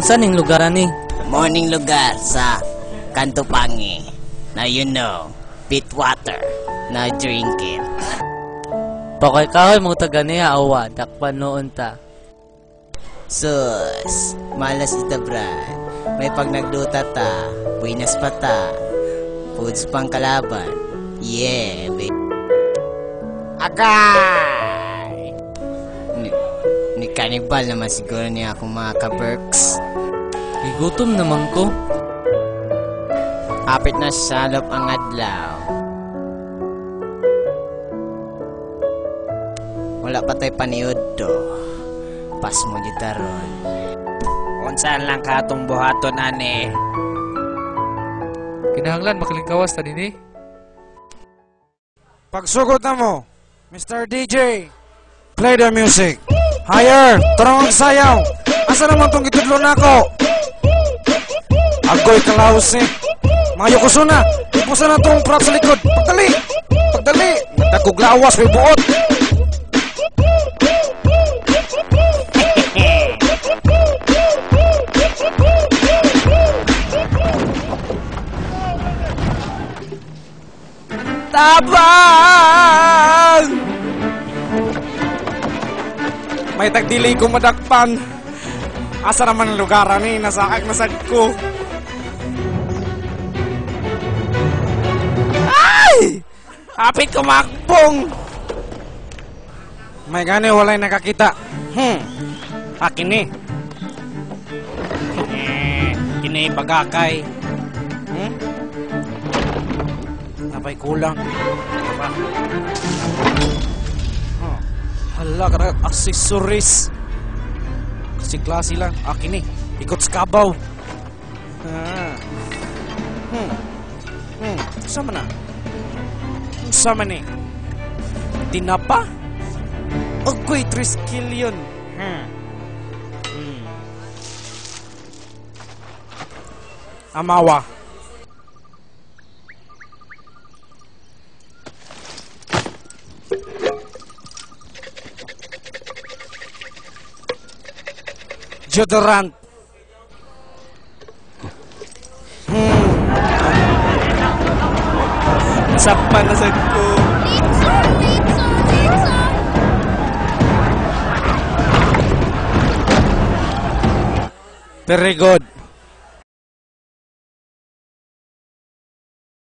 Unsa ning lugar ani? Morning lugar sa Kantupangi. Now you know, Pitwater. Now drink it. Pakoy kahoy mo taga niya awa, dakpan noon ta. Sus, malas ita brad. May pag nagduta ta, buinas pa ta. Foods pang kalaban. Yeah, baby. Agay! Ni cannibal naman siguro niya akong mga ka-berks. Gigutom naman ko. Hapit na salop ang adlaw. Wala pa tayo paniod do. Pas mo gitaron. Unsaan lang ka atong buhaton, ane? Kinahanglan makalingkawas ta dinhi. Pagsugot na mo, Mr. DJ, play the music. Higher, tarong sayaw. Asa naman tong gitudlo nako? Agoy kalaos eh. Mayo ko suna. Ipusa na tong prop sa likod. Pagdali! Pagdali! Nagdagog lawas, may buot. Tabang! May tagdili ko madakpan. Asa naman ang lugaran eh. Nasakak na sad ko. Ay! Hapit kumakbong! May gani walay nakakita. Akin eh. Kinay bagakay. Napay kulang. Diba? Hala, karag accessories. Kasi klase lang. Akin eh. Ikot sa kabaw. Sama na. Sama ni. Tinapa? Agoy, 3 skill yun. Amawa. Deodorant. Sapan na sad ko. Very good.